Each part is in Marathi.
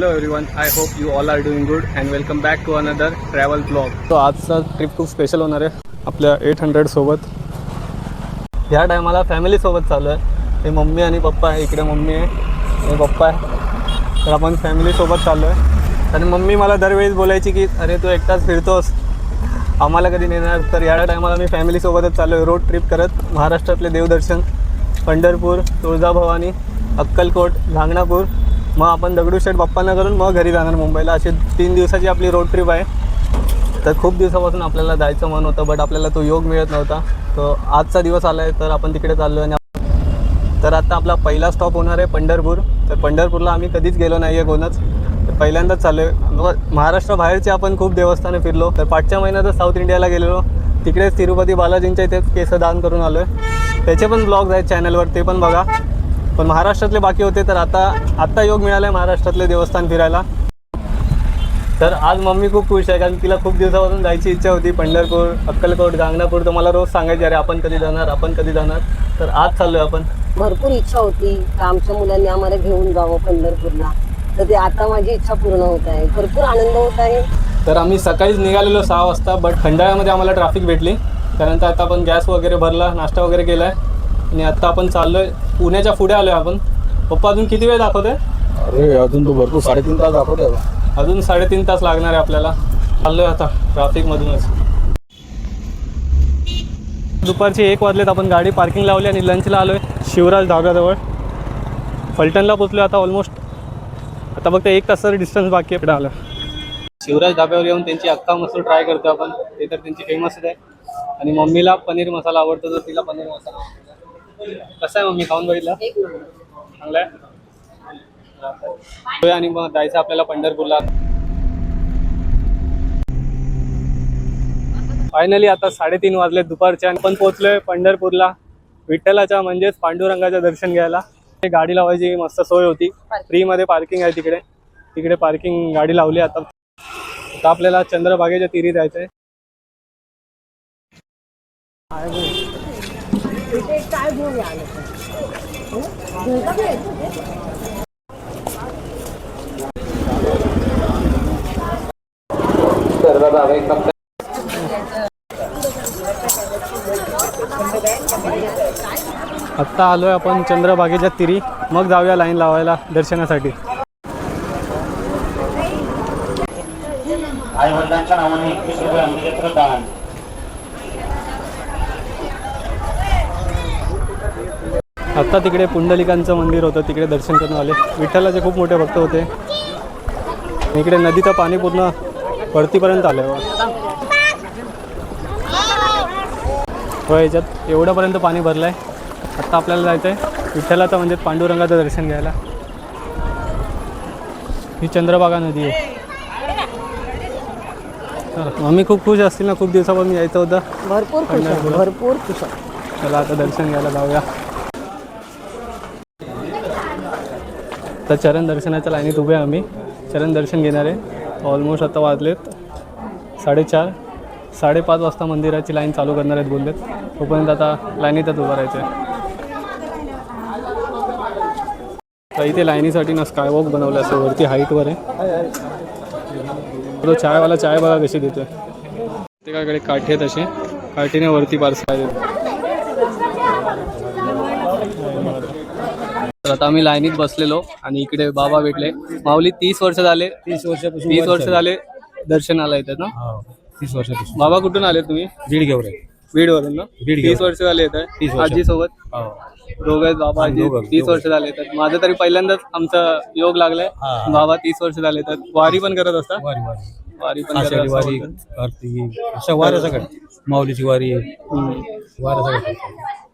Hello everyone, I hope you all are doing good and welcome back to another travel vlog. तो आजचा ट्रिप खूप स्पेशल होणार आहे आपल्या 800 सोबत. ह्या टायमाला फॅमिली सोबत चालू आहे. हे मम्मी आणि पप्पा आहे, इकडे मम्मी आहे आणि पप्पा आहे. तर आपण फॅमिली सोबत चाललो आहे. आणि मम्मी मला दरवेळेस बोलायची की अरे तू एकटाच फिरतोस, आम्हाला कधी नेणार. तर या टायमाला मी फॅमिलीसोबतच चाललो आहे रोड ट्रिप करत. महाराष्ट्रातले देवदर्शन, पंढरपूर, तुळजाभवानी, अक्कलकोट, गाणगापूर, मग आपण दगडूशेठ बाप्पांना करून मग घरी जाणार मुंबईला. अशी 3 दिवसाची आपली रोड ट्रिप आहे. तर खूप दिवसापासून आपल्याला जायचं मन होतं, बट आपल्याला तो योग मिळत नव्हता. तो आजचा दिवस आला आहे, तर आपण तिकडे चाललो आहे. तर आता आपला पहिला स्टॉप होणार आहे पंढरपूर. तर पंढरपूरला आम्ही कधीच गेलो नाही आहे कोणच, तर पहिल्यांदाच चाललो आहे. महाराष्ट्राबाहेरचे आपण खूप देवस्थानं फिरलो. तर पाठच्या महिन्यातच साऊथ इंडियाला गेलेलो, तिकडेच तिरुपती बालाजींच्या इथे केस दान करून आलो आहे. त्याचे पण ब्लॉग्स आहेत चॅनलवर, ते पण बघा. पण महाराष्ट्रातले बाकी होते, तर आता योग मिळाला आहे महाराष्ट्रातले देवस्थान फिरायला. तर आज मम्मी खूप खुश आहे, कारण तिला खूप दिवसापासून जायची इच्छा होती. पंढरपूर, अक्कलकोट, गाणगापूर. तर मला रोज सांगायचे अरे आपण कधी जाणार, आपण कधी जाणार. तर आज चाललो आहे आपण. भरपूर इच्छा होती का आमच्या मुलांनी आम्हाला घेऊन जावं पंढरपूरला, तर ते आता माझी इच्छा पूर्ण होत आहे. भरपूर आनंद होत आहे. तर आम्ही सकाळीच निघालेलो 6 वाजता, बट खंडाळ्यामध्ये आम्हाला ट्रॅफिक भेटली. त्यानंतर आता आपण गॅस वगैरे भरला, नाश्ता वगैरे केला आहे आणि आता आपण चाललो आहे पुण्याच्या पुढे आलो आहे आपण. पप्पा अजून किती वेळ दाखवते? अरे अजून तो भरपूर 3.5 तास दाखवते. अजून 3.5 तास लागणार आहे आपल्याला. चाललो आहे आता ट्रॅफिकमधूनच. दुपारचे 1 वाजलेत. आपण गाडी पार्किंग लावली आणि लंचला आलो आहे शिवराज धाब्याजवळ. फलटणला पोचलो आता ऑलमोस्ट. आता फक्त 1 तासाचं डिस्टन्स बाकी आहे. इकडे आलं शिवराज धाब्यावर येऊन त्यांची अख्खा मसूर ट्राय करतो आपण. ते तर त्यांची फेमसच आहे. आणि मम्मीला पनीर मसाला आवडतो, तर तिला पनीर मसाला आवडतो. कसं आहे मम्मी, खाऊन बघितलं? चांगलं आहे. आणि मग जायचं आपल्याला पंढरपूरला. फायनली आता 3:30 वाजले दुपारच्या. आपण पोहोचलोय पंढरपूरला, विठ्ठलाच्या म्हणजेच पांडुरंगाचं दर्शन घ्यायला. गाडी लावायची मस्त सोय होती, फ्रीमध्ये पार्किंग आहे तिकडे. तिकडे पार्किंग गाडी लावली. आता आपल्याला चंद्रभागेच्या तीरी जायचं आहे. आत्ता आलोय आपण चंद्रभागेच्या तीरी. मग जाऊया लाईन लावायला दर्शनासाठी. आई-वडिलांच्या नावाने 21 रुपये अंगठेत्र दान. आत्ता तिकडे पुंडलिकांचं मंदिर होतं, तिकडे दर्शन करून आले. विठ्ठलाचे खूप मोठे भक्त होते. इकडे नदीचं पाणी पूर्ण वरतीपर्यंत आलं आहे. हो, याच्यात एवढ्यापर्यंत पाणी भरलं आहे. आत्ता आपल्याला जायचं आहे विठ्ठलाचं म्हणजे पांडुरंगाचं दर्शन घ्यायला. ही चंद्रभागा नदी आहे. मम्मी खूप खुश असतील ना, खूप दिवसापासून यायचं होतं. भरपूर खुश आहे, भरपूर खुश आहे. चला आता दर्शन घ्यायला जाऊया. तर चरण दर्शनाच्या लाईनीत उभे आम्ही. चरण दर्शन घेणार आहे. ऑलमोस्ट आता वाजलेत 4:30. 5:30 वाजता मंदिराची लाईन चालू करणार आहेत बोललेत. तोपर्यंत आता लाईनीतच उभं राहायचं आहे. तर इथे लाईनीसाठी ना स्कायवॉक बनवलं असं वरती हाईटवर आहे. तो चायवाला चाय बघा कशी देतोय. प्रत्येकाकडे काठी आहेत, असे काठीने वरती पार्सल देतो. तर आता आम्ही लाईनीत बसलेलो आणि इकडे बाबा भेटले. माऊली 30 वर्ष झाले. 30 वर्षापासून 30 वर्ष झाले दर्शनाला येतात ना. 30 वर्षापासून. बाबा कुठून आले तुम्ही? बीडवरून ना. 30 वर्ष झाले येत आहे आजी सोबत. दोघं बाबा आजी 30 वर्ष झाले येतात. माझं तरी पहिल्यांदाच आमचा योग लागलाय. बाबा 30 वर्ष झाले येतात. वारी पण करत असतात. वारी पण करत वारी, कार्तिकी, अशा वाऱ्या सगळ्या. माऊलीची वारी, वाऱ्या सगळ्या.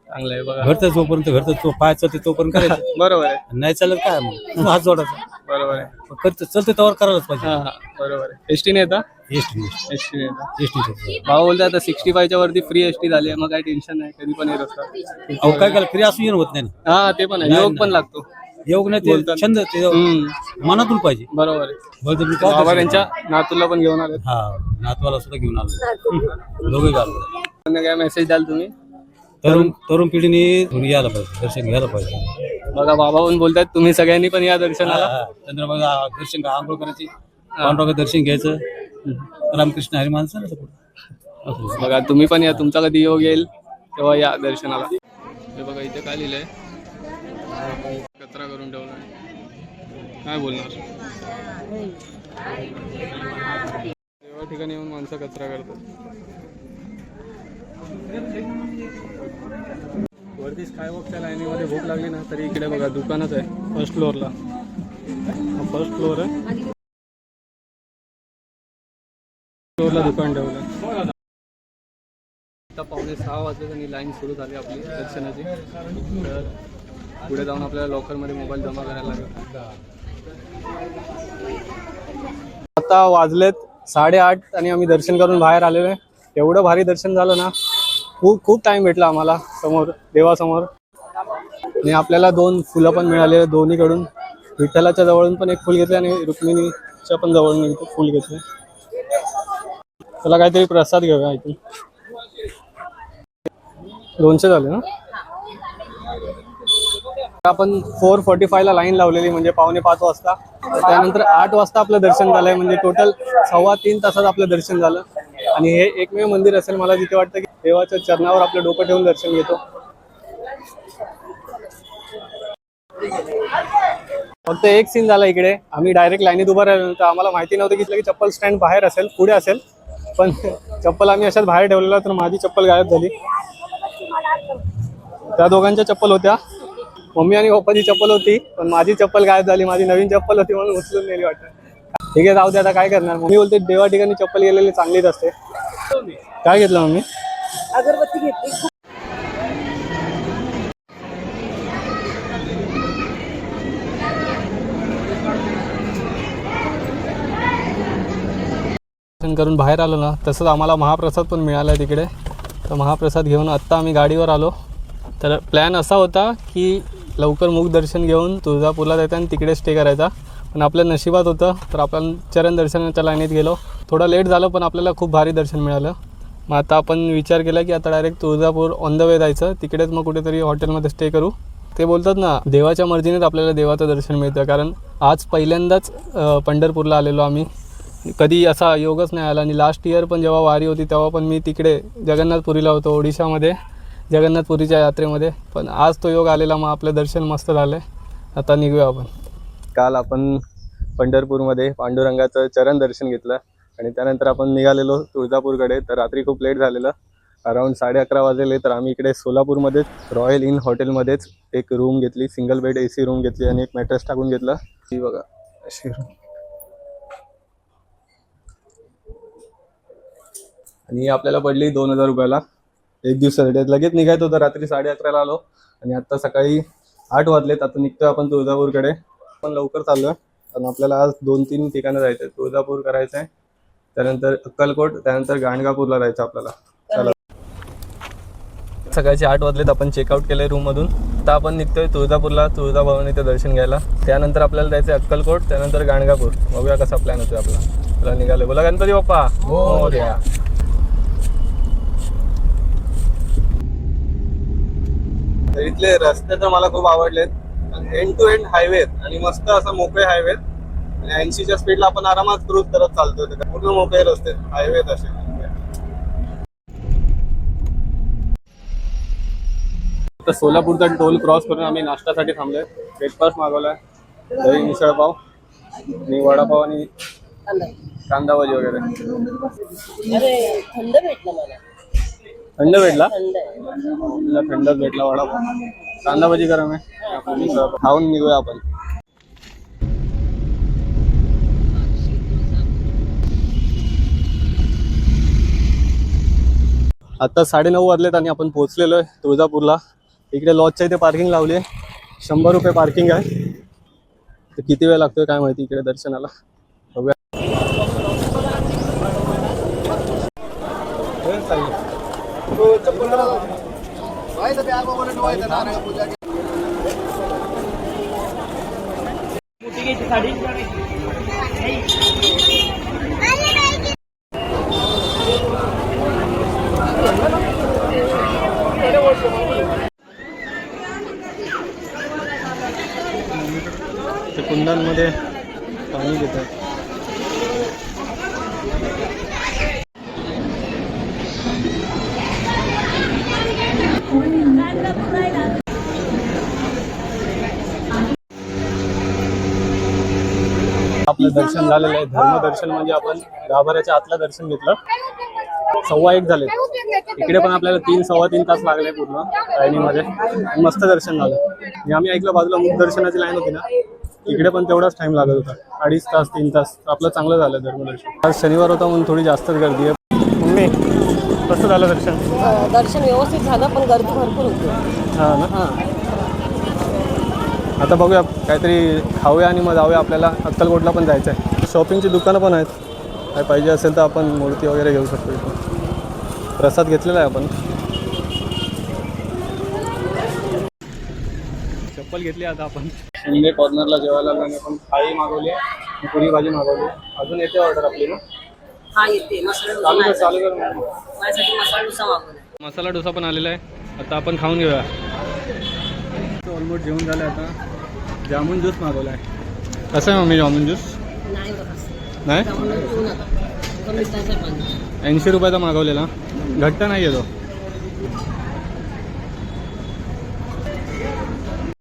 चांगलं आहे बघा. घरचं जोपर्यंत घरचं तो पाय चालते तोपर्यंत करायचं. बरोबर आहे. नाही चालत काय मग हात जोडायचा. बरोबर आहे. करत चलते त्यावर करायलाच पाहिजे. हां बरोबर आहे. एसटीने येता? एसटी एसटीने येता. एसटी भाऊ बोलते आता 65च्या वरती फ्री एसटी झाली आहे, मग काही टेन्शन नाही, कधी पण येत असतात. अहो काय काय फ्री असू होत नाही ना. हा ते पण आहे. योग पण लागतो. योग नाही ते छंद, ते मनातून पाहिजे. बरोबर आहे. बाबा त्यांच्या नातूला पण घेऊन आले. हा, नातवाला सुद्धा घेऊन आलो. दोघे घालतो. काय मेसेज द्याल तुम्ही? तरुण पिढीने यायला पाहिजे, दर्शन घ्यायला पाहिजे. बघा बाबा पण बोलतात तुम्ही सगळ्यांनी पण या दर्शनाला. चंद्रभागा दर्शन आंघोळ करायची, पांडुरंग दर्शन घ्यायचं, रामकृष्ण हरी माणसं बघा तुम्ही पण या, तुमचा कधी योग येईल तेव्हा या दर्शनाला. हे बघा इथे काय लिहिलंय, कचरा करून ठेवलाय, काय बोलणार. तेव्हा ठिकाणी येऊन माणसं कचरा करतात. वरती स्कायवॉकच्या लाईनीमध्ये भूक लागली ना तरी इकडे बघा दुकानच आहे फर्स्ट फ्लोअरला. फर्स्ट फ्लोअर आहे, फ्लोअरला दुकान ठेवलं. आता 5:45 वाजले आणि लाईन सुरू झाली आपली दर्शनाची. तर पुढे जाऊन आपल्याला लॉकरमध्ये मोबाईल जमा करायला लागेल. आता वाजलेत 8:30 आणि आम्ही दर्शन करून बाहेर आलेलो आहे. एवढं भारी दर्शन झालं ना, खूप टाइम भेटला आम्हाला समोर देवासमोर. आणि आपल्याला 2 फुलं पण मिळाले दोन्हीकडून. विठ्ठलाच्या जवळून पण एक फुल घेतले आणि रुक्मिणीच्या पण जवळून फुल घेतले. त्याला काहीतरी प्रसाद घेऊया इथून. 200 झाले ना. आपण 4:45 लाईन लावलेली म्हणजे 4:45 वाजता. त्यानंतर 8 वाजता आपलं दर्शन झालंय म्हणजे टोटल 2.25 तासात आपलं दर्शन झालं. आणि हे एकमेव मंदिर असेल मला जिथे वाटतं की देवाच्या चरणावर आपलं डोकं ठेवून दर्शन घेतो. फक्त एक सीन झाला इकडे, आम्ही डायरेक्ट लाईनीत उभं राहिलो तर आम्हाला माहिती नव्हतं की चप्पल स्टँड बाहेर असेल, पुढे असेल. पण चप्पल आम्ही अशाच बाहेर ठेवलेला तर माझी चप्पल गायब झाली. त्या दोघांच्या चप्पल होत्या, मम्मी आणि पप्पाची चप्पल होती, पण माझी चप्पल गायब झाली. माझी नवीन चप्पल होती म्हणून उचलून नेली वाटतं. ठीक आहे जाऊ दे, आता काय करणार. मम्मी बोलते देवा ठिकाणी चप्पल गेलेली चांगलीच असते. काय घेतलं मम्मी? अगरबत्ती घेतली. दर्शन करून बाहेर आलो ना तसंच आम्हाला महाप्रसाद पण मिळाला आहे तिकडे. तर महाप्रसाद घेऊन आत्ता आम्ही गाडीवर आलो. तर प्लॅन असा होता की लवकर मुख दर्शन घेऊन तुळजापूरला जायचं आणि तिकडे स्टे करायचा. पण आपल्या नशिबात होतं तर आपण चरण दर्शनाच्या लाईनीत गेलो. थोडं लेट झालं पण आपल्याला खूप भारी दर्शन मिळालं. मग आता आपण विचार केला की आता direct Tuljapur on the way जायचं, तिकडेच मग कुठेतरी हॉटेलमध्ये स्टे करू. ते बोलतात ना देवाच्या मर्जीनेच आपल्याला देवाचं दर्शन मिळतं. कारण आज पहिल्यांदाच पंढरपूरला आलेलो आम्ही, कधी असा योगच नाही आला. आणि लास्ट इयर पण जेव्हा वारी होती तेव्हा पण मी तिकडे जगन्नाथपुरीला होतो ओडिशामध्ये, जगन्नाथपुरीच्या यात्रेमध्ये. पण आज तो योग आलेला, मग आपलं दर्शन मस्त झालं आहे. आता निघूया आपण. काल आपण पंढरपूरमध्ये पांडुरंगाचं चरण दर्शन घेतलं आणि त्यानंतर आपण निघालेलो तुळजापूरकडे. तर रात्री खूप लेट झालेलं, अराऊंड 11:30 वाजलेले. तर आम्ही इकडे सोलापूरमध्येच रॉयल इन हॉटेलमध्येच एक रूम घेतली, सिंगल बेड AC रूम घेतली आणि एक मॅट्रेस टाकून घेतलं. ही बघा अशी रूम. आणि आपल्याला पडली 2,000 रुपयाला एक दिवसासाठी. लगेच निघायचं होतं, रात्री 11:30 आलो आणि आत्ता सकाळी 8 वाजलेत. आता निघतोय आपण तुळजापूरकडे. पण लवकर चाललोय कारण आपल्याला आज 2-3 ठिकाणं जायचं आहे. तुळजापूर करायचं आहे, त्यानंतर अक्कलकोट, त्यानंतर गाणगापूरला जायचं आपल्याला. चला सकाळचे 8 वाजलेत, आपण चेकआउट केलंय रूममधून. आता आपण निघतोय तुळजापूरला, तुळजाभवानीचं दर्शन घ्यायला. त्यानंतर आपल्याला जायचं आहे अक्कलकोट, त्यानंतर गाणगापूर. बघूया कसा प्लॅन होतोय आपला. चला निघालोय. बोला गणपती बाप्पा मोरया. इथले रस्ते तर मला खूप आवडलेत. एंड टू एंड हायवे आणि मस्त असं मोकळे हायवे. 80च्या स्पीडला आपण आरामात क्रूज करत चालतोय. पूर्ण मोकळे रस्ते, हायवे असे. तर सोलापूरचा टोल क्रॉस करून आम्ही नाश्त्यासाठी थांबलोय. ब्रेकफास्ट मागवलाय, दही मिसळपाव आणि वडापाव आणि कांदा भजी वगैरे. अरे थंड भेटलं मला. थंड भेटला, थंड आहे. थंडच भेटला वडापाव. कांदा भजी गरम आहे, आपण खाऊन निघूया आपण. आता 9:30 वाजलेत आणि आपण पोहोचलेलो आहे तुळजापूरला. इकडे लॉजच्या इथे पार्किंग लावली आहे, 100 रुपये पार्किंग आहे. तर किती वेळ लागतोय काय माहिती इकडे दर्शनाला. बघूया. ते कुंडांमध्ये पाणी घेतात. आपलं दर्शन झालेलं आहे. धर्मदर्शन म्हणजे आपण गाभाऱ्याच्या आतलं दर्शन घेतलं. 1:15 झाले. इकडे पण आपल्याला 3-3.25 तास लागले पूर्ण लाईनीमध्ये. मस्त दर्शन झालं. आणि आम्ही ऐकलं बाजूला मुख दर्शनाची लाईन होती ना, इकडे पण तेवढाच टाइम लागत होता. 2.5 तास 3 तास. आपलं चांगलं झालं धर्मदर्शन. आज शनिवार होता म्हणून थोडी जास्तच गर्दी आहे. मम्मी कसं झालं दर्शन? दर्शन व्यवस्थित झालं पण गर्दी भरपूर होती. हां ना. आता बघूया काहीतरी खाऊया आणि मग जाऊया. आपल्याला अक्कलकोटला पण जायचं आहे. शॉपिंगची दुकानं पण आहेत. काय पाहिजे असेल तर आपण मूर्ती वगैरे घेऊ शकतो. इथून प्रसाद घेतलेला आहे आपण. चप्पल घेतली आता आपण. शिंदे कॉर्नरला जेवायला आलो आणि आपण थाळी मागवली, पुरी भाजी मागवली. अजून येते ऑर्डर आपली ना? हा येते. मसाला चालू कर डोसा चालू कर. माझ्यासाठी मसाला डोसा मागवला. मसाला डोसा पण आलेला आहे. आता आपण खाऊन घेऊया. ऑलमोस्ट जेवण झालं. आता जामून ज्यूस मागवला आहे. कसं आहे मम्मी जामून ज्यूस? नाही नाही, 80 रुपयाचा मागवलेला. घट्ट नाही आहे तो.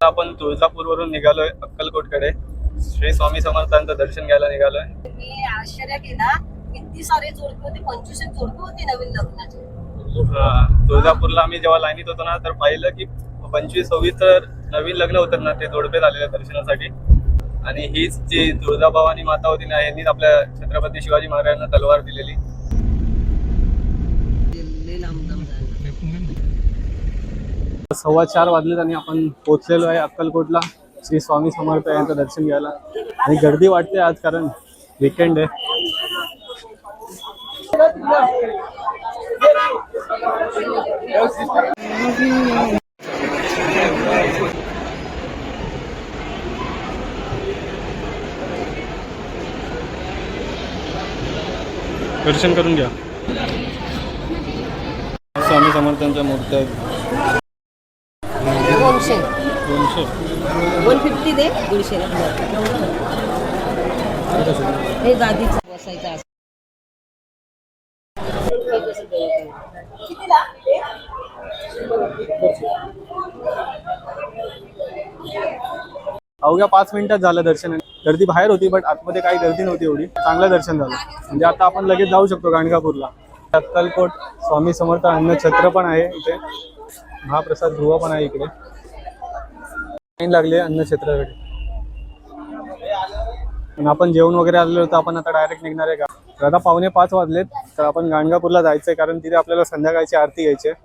आपण तुळजापूरवरून निघालोय अक्कलकोटकडे. श्री स्वामी समर्थांचं दर्शन घ्यायला निघालोय. मी आश्चर्य केला. किती सारे जोडपे होते. 25 जोडपे होते नवीन लग्नाचे. तुळजापूरला आम्ही जेव्हा लाईनीत होतो ना, तर पाहिलं की 25-26 तर नवीन लग्न होतं ना, ते जोडपे झालेले दर्शनासाठी. आणि हीच जी तुळजाभवानी माता होती ना, यांनीच आपल्या छत्रपती शिवाजी महाराजांना तलवार दिलेली. 4:15 वाजलेत आणि आपण पोहोचलेलो आहे अक्कलकोटला श्री स्वामी समर्थ यांचं दर्शन घ्यायला. आणि गर्दी वाटते आज, कारण वीकेंड आहे. दर्शन करून घ्या. स्वामी समर्थांच्या मूर्त्या आहेत. 200 200 150 दे. 150 हे गादीचं बसायचं असं. अवघ्या 5 मिनिटात झालं दर्शन. गर्दी बाहेर होती, बट आतमध्ये काही गर्दी नव्हती एवढी. चांगलं दर्शन झालं. म्हणजे आता आपण लगेच जाऊ शकतो गाणगापूरला. अक्कलकोट स्वामी समर्थ अन्न छत्र पण आहे इथे. महाप्रसाद गृह पण आहे इकडे. लाईन लागली आहे अन्न छत्राकडे. आपण जेवण वगैरे आलेलो होतो. आपण आता डायरेक्ट निघणार आहे का. आता 4:45 वाजलेत. तर आपण गाणगापूरला जायचं आहे, कारण तिथे आपल्याला संध्याकाळची आरती घ्यायची आहे.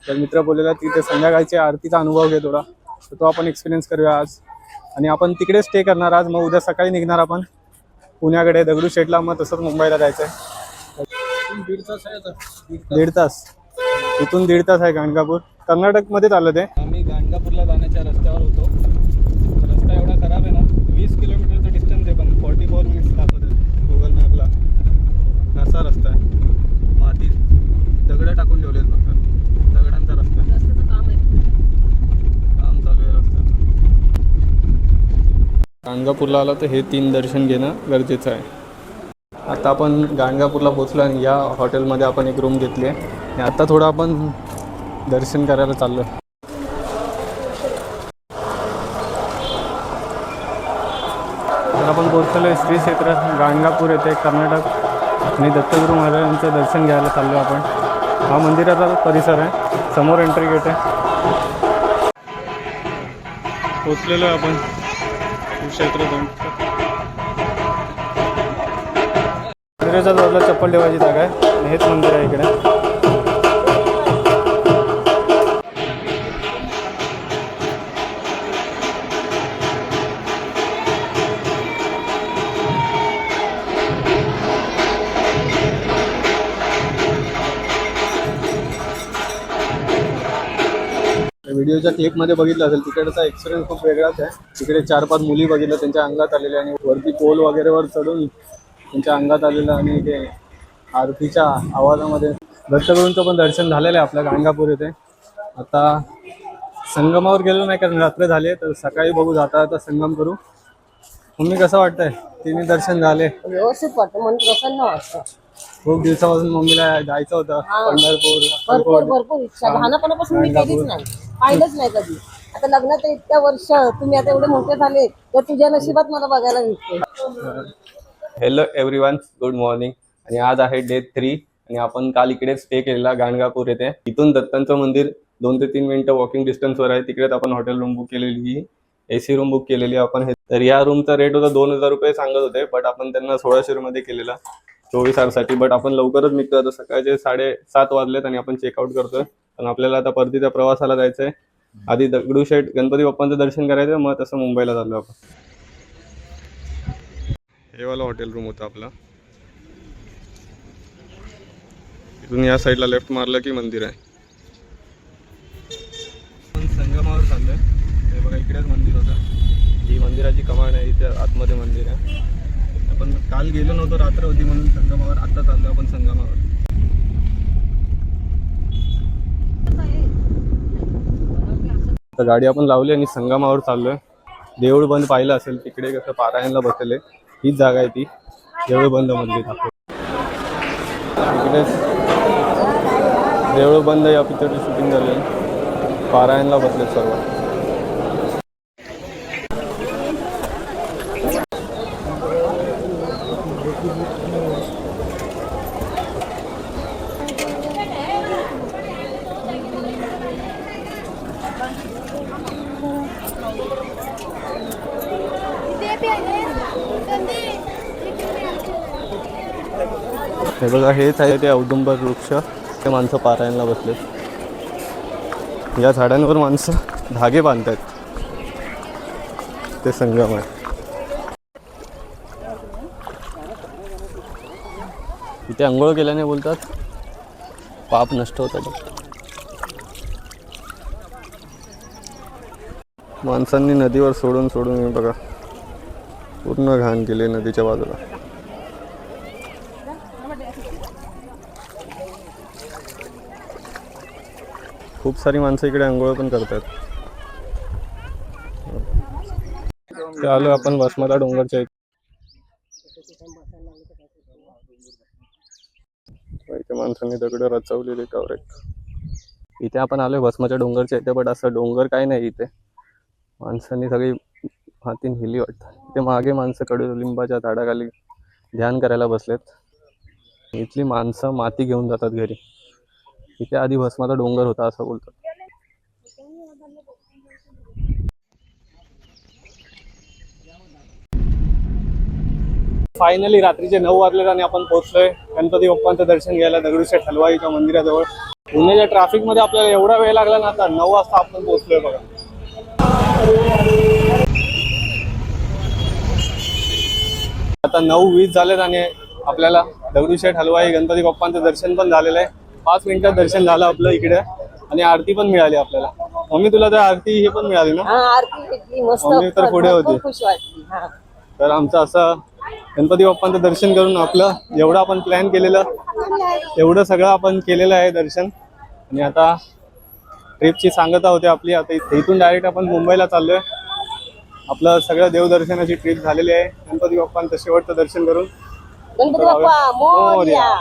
तर मित्र बोललेला तिथे संध्याकाळची आरतीचा अनुभव घे थोडा, तर तो आपण एक्सपिरियन्स करूया आज. आणि आपण तिकडे स्टे करणार आज. मग उद्या सकाळी निघणार आपण पुण्याकडे दगडूशेठला. मग तसंच मुंबईला जायचं आहे. 1.5 तास आहे आता. 1.5 तास. इथून 1.5 तास आहे गाणगापूर. कर्नाटकमध्येच आलं ते. आम्ही गाणगापूरला जाण्याच्या रस्त्यावर होतो. रस्ता एवढा खराब आहे ना. 20 किलोमीटरचं डिस्टन्स आहे, पण 44 मिनिट्स दाखवत आहे गुगल मॅपला. असा रस्ता आहे. माती दगडं टाकून ठेवले आहेत फक्त. दगडांचा रस्ता आहे. काम चालू आहे रस्त्याचं. गाणगापूरला आला तर हे 3 दर्शन घेणं गरजेचं आहे. आता आपण गाणगापूरला पोचलो आणि या हॉटेलमध्ये आपण एक रूम घेतली आहे. आणि आता थोडं आपण दर्शन करायला चाललो. तर आपण पोहोचलो श्री क्षेत्र गाणगापूर येथे कर्नाटक. आणि दत्तगुरू महाराजांचं दर्शन घ्यायला चाललो आपण. हा मंदिराचा परिसर आहे. समोर एंट्री गेट आहे. पोचलेलो आहे आपण श्री क्षेत्र. मंदिराच्या जवळला चप्पल ठेवायची जागा आहे. आणि हेच मंदिर आहे इकडे. व्हिडिओच्या क्लिपमध्ये बघितलं असेल, तिकडचा एक्सपिरियन्स खूप वेगळाच आहे. तिकडे 4-5 मुली बघितलं, त्यांच्या अंगात आलेल्या. आणि वरती पोल वगैरेवर चढून त्यांच्या अंगात आलेलं. आणि ते आरतीच्या आवाजामध्ये दत्तगुरूंचं पण दर्शन झालेलं आहे आपल्या गाणगापूर येथे. आता संगमावर गेलो नाही, कारण रात्र झाली. तर सकाळी बघू, जाता जाता संगम करू. मम्मी कसं वाटतंय? तिन्ही दर्शन झाले. व्यवस्थित वाटतं, मन प्रसन्न वाटतं. खूप दिवसापासून मम्मीला जायचं होतं हा. पंढरपूर. भरपूर इच्छा. लहानपणापासून मी केलीच नाही, पाहिलंच नाही कधी. आता लग्नात इतक्या वर्ष तुम्ही आता एवढे मोठे झाले तर तुझ्या नशिबात मला बघायला भेटते. Hello everyone, good morning. आणि आज आहे डे 3 आणि आपण काल इकडे स्टे केलेला गाणगापूर येथे. इथून दत्तांचं मंदिर 2 ते 3 मिनिटं वॉकिंग डिस्टन्सवर आहे. तिकडेच आपण हॉटेल रूम बुक केलेली, AC रूम बुक केलेली आपण. तर या रूमचा रेट होता 2000 रुपये सांगत होते, बट आपण त्यांना 1600 मध्ये केलेला 24 तासासाठी. बट आपण लवकरच निघतो, आता सकाळचे 7:30 वाजलेत आणि आपण चेकआउट करतोय. पण आपल्याला आता परतीच्या प्रवासाला जायचंय. आधी दगडूशेठ गणपती बाप्पांचं दर्शन करायचं, मग तसं मुंबईला चाललो आपण. हे वाला हॉटेल रूम होता आपला. इथून या साईडला लेफ्ट मारलं की मंदिर आहे. आपण संगमावर चाललोय. हे बघा इकडेच मंदिर होतं. ही मंदिराची कमान आहे, इथे आतमध्ये मंदिर आहे. आपण काल गेलो नव्हतो, रात्र होती म्हणून संगमावर. आता चाललो आपण संगमावर. तर गाडी आपण लावली आणि संगमावर चाललोय. देऊळ बंद पाहिलं असेल, तिकडे कसं पारायणला बसले, हीच जागा आहे ती देऊळ बंद मंदिर. इकडे देऊळ बंद या पिक्चरची शूटिंग झाली आहे. पारायणला बसले सर्व. हे बघा, हेच आहे ते औदुंबर वृक्ष. ते माणसं पारायणला बसले. या झाडांवर माणसं धागे बांधतात. ते संगम आहे. इथे आंघोळ केल्याने बोलतात पाप नष्ट होतात. माणसांनी नदीवर सोडून सोडून हे बघा पूर्ण घाण केले नदीच्या बाजूला. खूप सारी माणसं इकडे आंघोळ पण करतात. ते आलो आपण भस्माचा डोंगरच्या इथे. माणसांनी दगड रचवलेले कवरेट. इथे आपण आलोय भस्माच्या डोंगरच्या इथे, बट असं डोंगर काय नाही इथे. माणसांनी सगळी हातीन हिली वाटतं. ते मागे माणसं कडुलिंबाच्या झाडाखाली ध्यान करायला बसलेत. इथली माणसं माती घेऊन जातात घरी. इथे आधी भस्माचा डोंगर होता असं बोलतात. फायनली रात्रीचे 9 वाजलेत आणि आपण पोहोचलोय गणपती बाप्पांचं दर्शन घ्यायला दगडूशेठ हलवाईच्या मंदिराजवळ. पुण्याच्या ट्रॅफिक मध्ये आपल्याला एवढा वेळ लागला ना, आता 9 वाजता आपण पोहोचलोय बघा. आता 9:20 झालेत आणि आपल्याला दगडूशेठ हलवाई गणपती बाप्पांचं दर्शन पण झालेलं आहे. 5 मिनिटात दर्शन झालं आपलं इकडे आणि आरती पण मिळाली आपल्याला. मम्मी तुला तर आरती हे पण मिळाली ना? आरती भेटली मस्त. मम्मी तर पुढे होती. खुश वाटली. तर आमचं असं गणपती बाप्पांचं दर्शन करून आपलं एवढं आपण प्लॅन केलेलं, एवढं सगळं आपण केलेलं आहे दर्शन. आणि आता ट्रिपची सांगता होते आपली. आता इथून डायरेक्ट आपण मुंबईला चाललोय. आपलं सगळं देवदर्शनाची ट्रिप झालेली आहे. गणपती बाप्पांचं शेवटचं दर्शन करून गणपती बाप्पा मोरया.